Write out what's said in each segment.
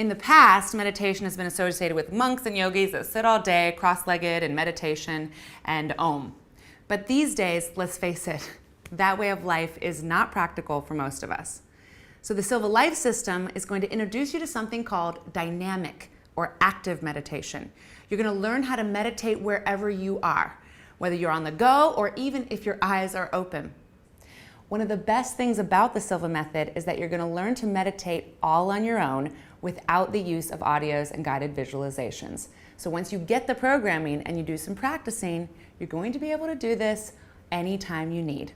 In the past, meditation has been associated with monks and yogis that sit all day, cross-legged in meditation and Om. But these days, let's face it, that way of life is not practical for most of us. So the Silva Life System is going to introduce you to something called dynamic or active meditation. You're going to learn how to meditate wherever you are, whether you're on the go or even if your eyes are open. One of the best things about the Silva method is that you're going to learn to meditate all on your own without the use of audios and guided visualizations. So once you get the programming and you do some practicing, you're going to be able to do this anytime you need.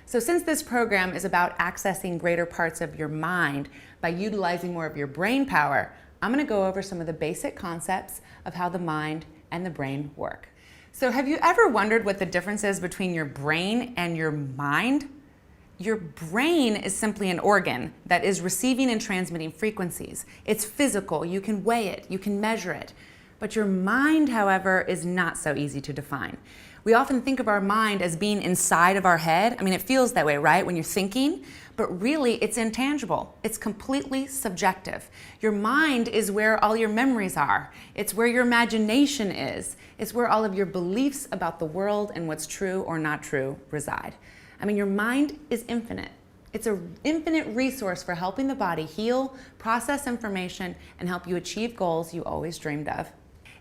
So since this program is about accessing greater parts of your mind by utilizing more of your brain power, I'm going to go over some of the basic concepts of how the mind and the brain work. So have you ever wondered what the difference is between your brain and your mind? Your brain is simply an organ that is receiving and transmitting frequencies. It's physical, you can weigh it, you can measure it. But your mind, however, is not so easy to define. We often think of our mind as being inside of our head. I mean, it feels that way, right, when you're thinking? But really, it's intangible. It's completely subjective. Your mind is where all your memories are. It's where your imagination is. It's where all of your beliefs about the world and what's true or not true reside. I mean, your mind is infinite. It's an infinite resource for helping the body heal, process information, and help you achieve goals you always dreamed of.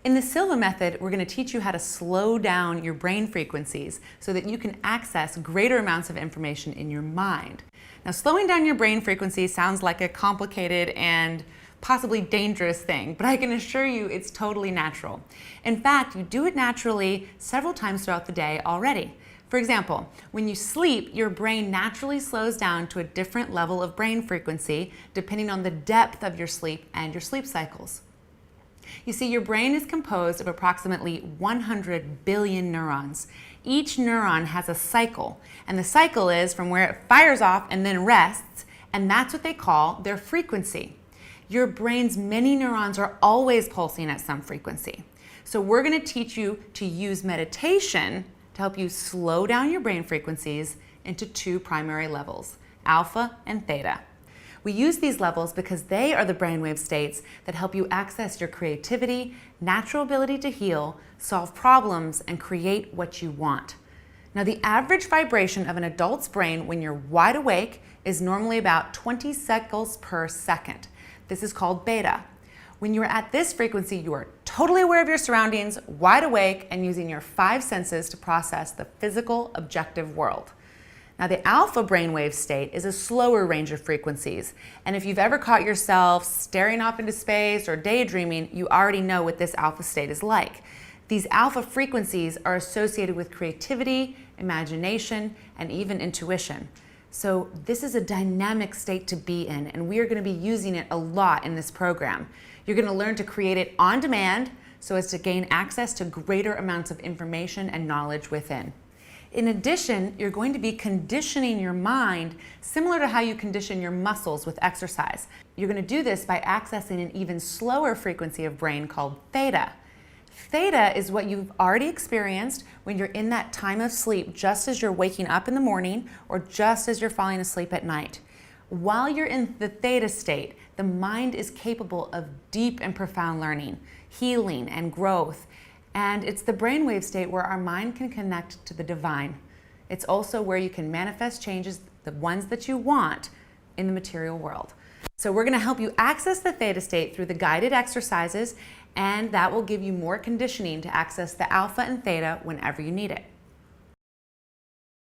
In the Silva method, we're going to teach you how to slow down your brain frequencies so that you can access greater amounts of information in your mind. Now, slowing down your brain frequencies sounds like a complicated and possibly dangerous thing, but I can assure you it's totally natural. In fact, you do it naturally several times throughout the day already. For example, when you sleep, your brain naturally slows down to a different level of brain frequency depending on the depth of your sleep and your sleep cycles. You see, your brain is composed of approximately 100 billion neurons. Each neuron has a cycle, and the cycle is from where it fires off and then rests, and that's what they call their frequency. Your brain's many neurons are always pulsing at some frequency. So we're going to teach you to use meditation to help you slow down your brain frequencies into two primary levels, alpha and theta. We use these levels because they are the brainwave states that help you access your creativity, natural ability to heal, solve problems, and create what you want. Now, the average vibration of an adult's brain when you're wide awake is normally about 20 cycles per second. This is called beta. When you are at this frequency, you are totally aware of your surroundings, wide awake, and using your 5 senses to process the physical, objective world. Now, the alpha brainwave state is a slower range of frequencies, and if you've ever caught yourself staring off into space or daydreaming, you already know what this alpha state is like. These alpha frequencies are associated with creativity, imagination, and even intuition. So this is a dynamic state to be in, and we are going to be using it a lot in this program. You're going to learn to create it on demand so as to gain access to greater amounts of information and knowledge within. In addition, you're going to be conditioning your mind similar to how you condition your muscles with exercise. You're going to do this by accessing an even slower frequency of brain called theta. Theta is what you've already experienced when you're in that time of sleep, just as you're waking up in the morning or just as you're falling asleep at night. While you're in the theta state, the mind is capable of deep and profound learning, healing, and growth. And it's the brainwave state where our mind can connect to the divine. It's also where you can manifest changes, the ones that you want, in the material world. So we're going to help you access the theta state through the guided exercises, and that will give you more conditioning to access the alpha and theta whenever you need it.